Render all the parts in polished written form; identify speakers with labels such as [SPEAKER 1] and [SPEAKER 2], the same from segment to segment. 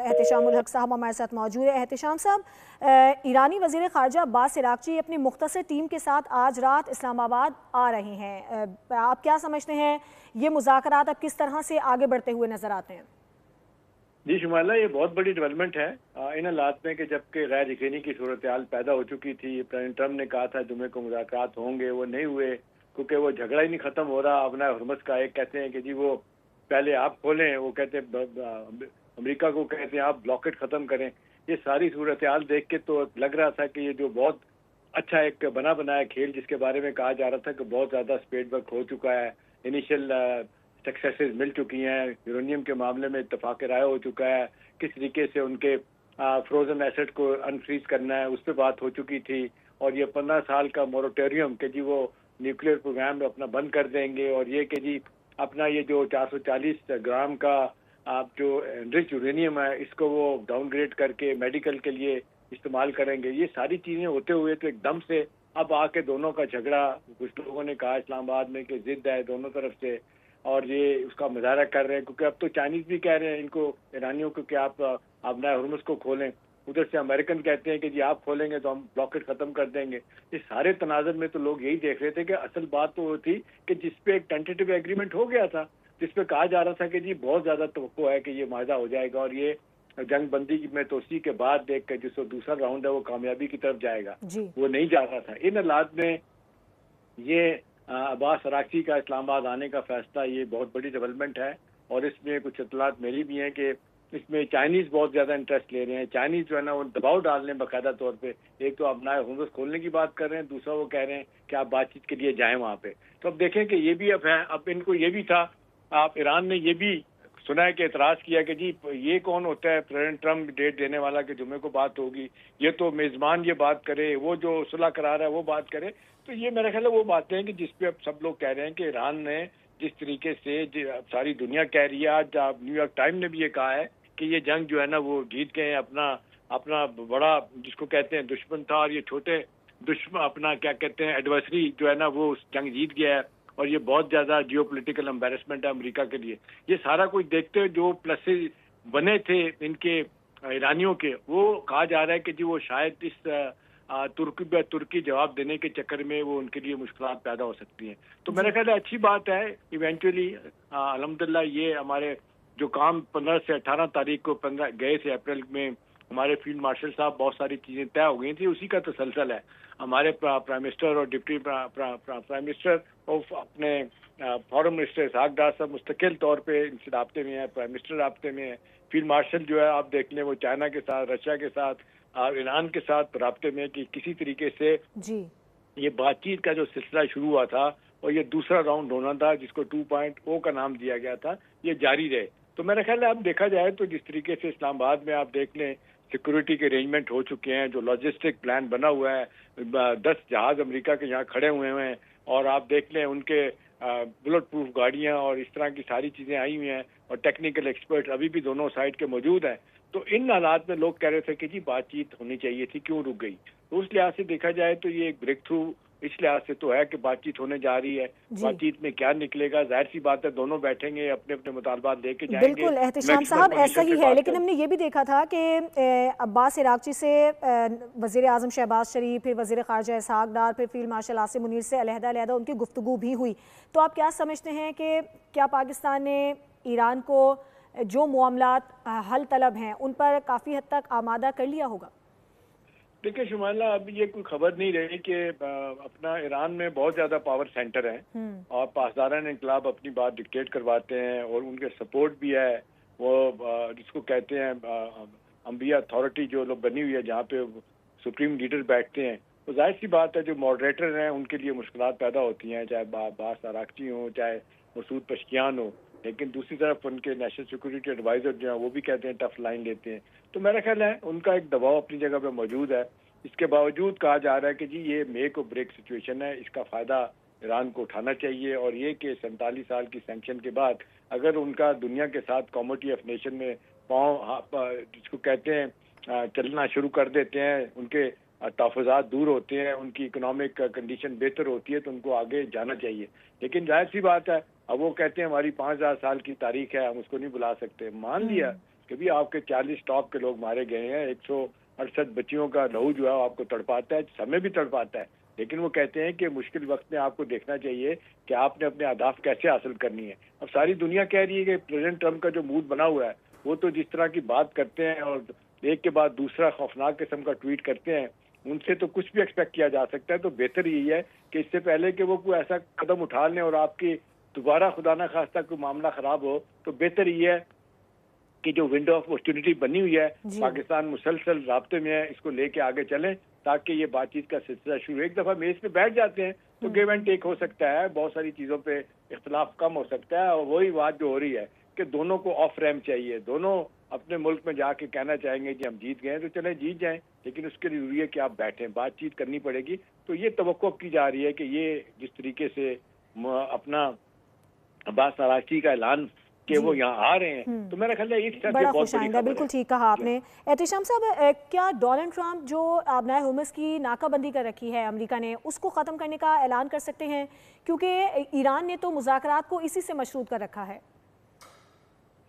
[SPEAKER 1] एहतिशामुल हक साहब हमारे साथ मौजूद है। एहतिशाम साहब, ईरानी वज़ीर ख़ारजा अब्बास अराग़ची अपनी मुख्तसर टीम के साथ आज रात इस्लामाबाद आ रहे हैं। आप क्या समझते हैं, ये मुज़ाकरात अब किस तरह से आगे बढ़ते हुए नज़र आते हैं?
[SPEAKER 2] जी शुमाला, ये बहुत बड़ी डेवलपमेंट है इन हालात में कि जबकि गैर यकीनी की सूरत हाल पैदा हो चुकी थी। प्रेसिडेंट ट्रम्प ने कहा था जुमे को मुज़ाकरात होंगे, वो नहीं हुए क्योंकि वो झगड़ा ही नहीं खत्म हो रहा। अपना हुर्मस का एक कहते हैं कि जी वो पहले आप खोलें, वो कहते हैं अमेरिका को कहते हैं आप ब्लॉकेट खत्म करें। ये सारी सूरत हाल देख के तो लग रहा था कि ये जो बहुत अच्छा एक बना बनाया खेल जिसके बारे में कहा जा रहा था कि बहुत ज्यादा स्पेड वर्क हो चुका है, इनिशियल सक्सेसेस मिल चुकी हैं, यूरेनियम के मामले में इत्तफाक राय हो चुका है, किस तरीके से उनके फ्रोजन एसेट को अनफ्रीज करना है उस पर बात हो चुकी थी। और ये 15 साल का मोरेटोरियम कि जी वो न्यूक्लियर प्रोग्राम अपना बंद कर देंगे, और ये कि जी अपना ये जो 440 ग्राम का आप जो एनरिच यूरेनियम है इसको वो डाउनग्रेड करके मेडिकल के लिए इस्तेमाल करेंगे। ये सारी चीजें होते हुए तो एकदम से अब आके दोनों का झगड़ा, कुछ लोगों ने कहा इस्लामाबाद में कि जिद है दोनों तरफ से, और ये उसका मुजाहरा कर रहे हैं क्योंकि अब तो चाइनीज भी कह रहे हैं इनको, ईरानियों को, कि आप अपना हुर्मुस को खोलें। उधर से अमेरिकन कहते हैं कि जी आप खोलेंगे तो हम ब्लॉकेट खत्म कर देंगे। इस सारे तनाजुर में तो लोग यही देख रहे थे कि असल बात तो वो थी कि जिसपे एक टेंटेटिव एग्रीमेंट हो गया था, जिसपे कहा जा रहा था कि जी बहुत ज्यादा तवक्को है कि ये माहिदा हो जाएगा और ये जंग बंदी में तोसी के बाद देख कर जिसको दूसरा राउंड है वो कामयाबी की तरफ जाएगा, वो नहीं जा रहा था। इन हालात में ये अब्बास अराग़ची का इस्लामाबाद आने का फैसला ये बहुत बड़ी डेवलपमेंट है। और इसमें कुछ इत्तलात मेरी भी हैं कि इसमें चाइनीज बहुत ज्यादा इंटरेस्ट ले रहे हैं। चाइनीज जो है ना वो दबाव डाल रहे हैं बाकायदा तौर पे। एक तो अपना हुर्मुस खोलने की बात कर रहे हैं, दूसरा वो कह रहे हैं कि आप बातचीत के लिए जाएं वहां पे। तो अब देखें कि ये भी अब है। अब इनको ये भी था, आप ईरान ने ये भी सुना है कि एतराज किया कि जी ये कौन होता है प्रेसिडेंट ट्रम्प डेट देने वाला कि जुमे को बात होगी, ये तो मेजबान ये बात करे, वो जो सुलह करा रहा है वो बात करे। तो ये मेरा ख्याल है वो बातें हैं कि जिसपे अब सब लोग कह रहे हैं कि ईरान ने जिस तरीके से सारी दुनिया कह रही है, आज न्यूयॉर्क टाइम ने भी ये कहा है कि ये जंग जो है ना वो जीत गए हैं। अपना अपना बड़ा जिसको कहते हैं दुश्मन था और ये छोटे दुश्मन अपना क्या कहते हैं एडवर्सरी जो है ना वो उस जंग जीत गया है, और ये बहुत ज्यादा जियोपॉलिटिकल एम्बेरसमेंट है अमेरिका के लिए। ये सारा कुछ देखते हुए जो प्लसेस बने थे इनके ईरानियों के, वो कहा जा रहा है कि जी वो शायद इस तुर्की जवाब देने के चक्कर में वो उनके लिए मुश्किलात पैदा हो सकती हैं। तो मेरा ख्याल है अच्छी बात है इवेंचुअली अल्हम्दुलिल्लाह ये हमारे जो काम 15 से 18 तारीख को 15 गए थे अप्रैल में हमारे फील्ड मार्शल साहब, बहुत सारी चीजें तय हो गई थी, उसी का तसलसल है। हमारे प्राइम मिनिस्टर और डिप्टी प्राइम मिनिस्टर और अपने फॉरेन मिनिस्टर इसहाक डार साहब मुस्तकिल तौर पे इनसे राब्ते में है, प्राइम मिनिस्टर राब्ते में है। फील्ड मार्शल जो है आप देख लें वो चाइना के साथ, रशिया के साथ, ईरान के साथ राब्ते में कि किसी तरीके से
[SPEAKER 1] जी
[SPEAKER 2] ये बातचीत का जो सिलसिला शुरू हुआ था और ये दूसरा राउंड होना था जिसको 2.0 का नाम दिया गया था, ये जारी रहे। तो मेरा ख्याल है अब देखा जाए तो जिस तरीके से इस्लामाबाद में आप देख लें सिक्योरिटी के अरेंजमेंट हो चुके हैं, जो लॉजिस्टिक प्लान बना हुआ है, 10 जहाज अमेरिका के यहाँ खड़े हुए हैं, और आप देख लें उनके बुलेट प्रूफ गाड़ियां और इस तरह की सारी चीजें आई हुई हैं, और टेक्निकल एक्सपर्ट अभी भी दोनों साइड के मौजूद हैं। तो इन हालात में लोग कह रहे थे कि जी बातचीत होनी चाहिए थी, क्यों रुक गई। तो उस लिहाज से देखा जाए तो ये एक ब्रेक थ्रू इस लिहाज से तो है कि बातचीत होने जा रही है। बातचीत में क्या निकलेगा, जाहिर सी बात है दोनों बैठेंगे अपने अपने मुतालबात लेके जाएंगे।
[SPEAKER 1] बिल्कुल एहतिशाम साहब ऐसा ही है, लेकिन हमने ये भी देखा था कि अब्बास अराग़ची से वज़ीर आज़म शहबाज शरीफ, फिर वज़ीर ख़ारजा इसहाक डार, फिर फील्ड मार्शल आसिम मुनीर से अलहदा उनकी गुफ्तगू भी हुई। तो आप क्या समझते हैं कि क्या पाकिस्तान ने ईरान को जो मामलात हल तलब हैं उन पर काफ़ी हद तक आमादा कर लिया होगा?
[SPEAKER 2] देखिए शुमाला, अब ये कोई खबर नहीं रही कि अपना ईरान में बहुत ज्यादा पावर सेंटर है और पासदारान इनकलाब अपनी बात डिक्टेट करवाते हैं, और उनके सपोर्ट भी है। वो जिसको कहते हैं अंबिया अथॉरिटी जो लोग बनी हुई है जहाँ पे सुप्रीम लीडर बैठते हैं, तो जाहिर सी बात है जो मॉडरेटर हैं उनके लिए मुश्किलात पैदा होती हैं, चाहे अब्बास अराग़ची हो चाहे मसूद पशकियान हो। लेकिन दूसरी तरफ उनके नेशनल सिक्योरिटी एडवाइजर जो है वो भी कहते हैं, टफ लाइन लेते हैं। तो मेरा ख्याल है उनका एक दबाव अपनी जगह पे मौजूद है। इसके बावजूद कहा जा रहा है कि जी ये मेक और ब्रेक सिचुएशन है, इसका फायदा ईरान को उठाना चाहिए, और ये कि 47 साल की सैंक्शन के बाद अगर उनका दुनिया के साथ कॉमोडिटी ऑफ नेशन में जिसको कहते हैं चलना शुरू कर देते हैं, उनके तहफ़्फ़ुज़ात दूर होते हैं, उनकी इकोनॉमिक कंडीशन बेहतर होती है, तो उनको आगे जाना चाहिए। लेकिन जाहिर सी बात है अब वो कहते हैं हमारी 5000 साल की तारीख है, हम उसको नहीं बुला सकते। मान लिया कि भी आपके 40 टॉप के लोग मारे गए हैं, 168 बच्चियों का लहू जो है आपको तड़पाता है, समय भी तड़पाता है, लेकिन वो कहते हैं कि मुश्किल वक्त में आपको देखना चाहिए कि आपने अपने अहदाफ कैसे हासिल करनी है। अब सारी दुनिया कह रही है कि प्रेसिडेंट ट्रम्प का जो मूड बना हुआ है, वो तो जिस तरह की बात करते हैं और एक के बाद दूसरा खौफनाक किस्म का ट्वीट करते हैं, उनसे तो कुछ भी एक्सपेक्ट किया जा सकता है। तो बेहतर यही है कि इससे पहले कि वो कोई ऐसा कदम उठा लें और आपकी दोबारा खुदा ना खास्ता कोई मामला खराब हो, तो बेहतर ये है कि जो विंडो ऑफ अपॉर्चुनिटी बनी हुई है, पाकिस्तान मुसलसल राब्ते में है, इसको लेके आगे चलें ताकि ये बातचीत का सिलसिला शुरू। एक दफा मेज पे बैठ जाते हैं तो गिव एंड टेक हो सकता है, बहुत सारी चीजों पे इख्तलाफ कम हो सकता है, और वही बात जो हो रही है कि दोनों को ऑफ रैम चाहिए, दोनों अपने मुल्क में जाके कहना चाहेंगे कि हम जीत गए, तो चले जीत जाएं, लेकिन उसके लिए जरूरी है कि आप बैठें, बातचीत करनी पड़ेगी। तो ये तवक्को की जा रही है कि ये जिस तरीके से अपना अब्बास अराची का ऐलान कि वो यहाँ आ रहे हैं, तो मेरा ख्याल है एक
[SPEAKER 1] बड़ा खुश आइंदा, बिल्कुल ठीक कहा आपने। एहतिशाम साहब, क्या डोनाल्ड ट्रंप जो आबनाए हुर्मुज़ की नाकाबंदी कर रखी है अमेरिका ने, उसको ख़त्म करने का ऐलान कर सकते हैं? क्योंकि ईरान ने तो मुज़ाकरात को इसी से मशरूत कर रखा है।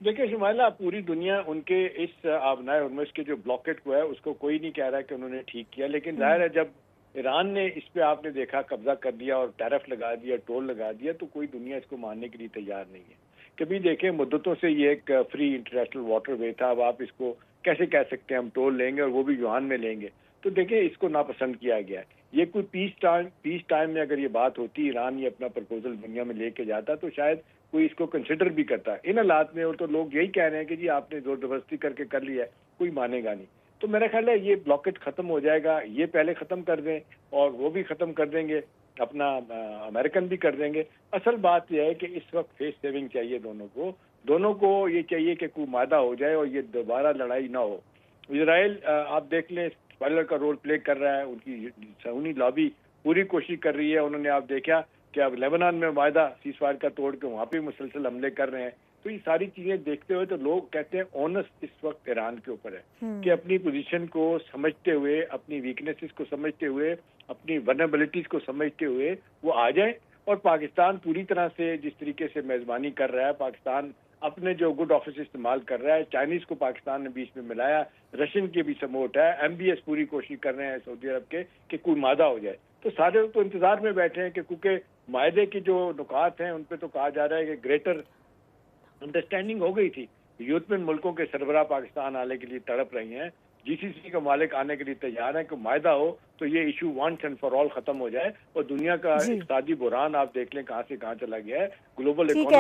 [SPEAKER 2] देखिए शुमाइला, पूरी दुनिया उनके इस आबनाए हुर्मुज़ के जो ब्लॉकेट को है उसको कोई नहीं कह रहा है कि उन्होंने ठीक किया, लेकिन जाहिर है जब ईरान ने इस पे आपने देखा कब्जा कर दिया और टैरिफ लगा दिया, टोल लगा दिया, तो कोई दुनिया इसको मानने के लिए तैयार नहीं है। कभी देखें मुद्दतों से ये एक फ्री इंटरनेशनल वाटरवे था, अब आप इसको कैसे कह सकते हैं हम टोल लेंगे और वो भी युआन में लेंगे? तो देखिए इसको नापसंद किया गया है। ये कोई पीस टाइम में अगर ये बात होती, ईरान ये अपना प्रपोजल दुनिया में लेके जाता, तो शायद कोई इसको कंसिडर भी करता। इन हालात में और तो लोग यही कह रहे हैं कि जी आपने जबरदस्ती करके कर लिया है, कोई मानेगा नहीं। तो मेरा ख्याल है ये ब्लॉकेट खत्म हो जाएगा, ये पहले खत्म कर दें और वो भी खत्म कर देंगे, अपना अमेरिकन भी कर देंगे। असल बात यह है कि इस वक्त फेस सेविंग चाहिए दोनों को ये चाहिए कि कोई मादा हो जाए और ये दोबारा लड़ाई ना हो। इजराइल आप देख लें स्पॉइलर का रोल प्ले कर रहा है, उनकी सऊदी लॉबी पूरी कोशिश कर रही है। उन्होंने आप देखा कि अब लेबनान में वायदा सीजफायर का तोड़ के वहाँ पे मुसलसल हमले कर रहे हैं। तो ये सारी चीजें देखते हुए तो लोग कहते हैं ओनस इस वक्त ईरान के ऊपर है कि अपनी पोजीशन को समझते हुए, अपनी वीकनेसेस को समझते हुए, अपनी वनरेबिलिटीज को समझते हुए वो आ जाए। और पाकिस्तान पूरी तरह से जिस तरीके से मेजबानी कर रहा है, पाकिस्तान अपने जो गुड ऑफिस इस्तेमाल कर रहा है, चाइनीज को पाकिस्तान ने बीच में मिलाया, रशियन की भी सपोर्ट है, MBS पूरी कोशिश कर रहे हैं सऊदी अरब के कि कोई मादा हो जाए। तो सारे तो इंतजार में बैठे हैं कि क्योंकि मायदे की जो नुकात हैं उन पे तो कहा जा रहा है कि ग्रेटर अंडरस्टैंडिंग हो गई थी। यूरोपियन मुल्कों के सरबराह पाकिस्तान आने के लिए तड़प रही हैं, GCC का मालिक आने के लिए तैयार है कि मायदा हो तो ये issue once and for all खत्म हो जाए और दुनिया का इक्तिसादी बुहरान आप देख लें कहां से कहां चला गया है, ग्लोबल इकोनॉमी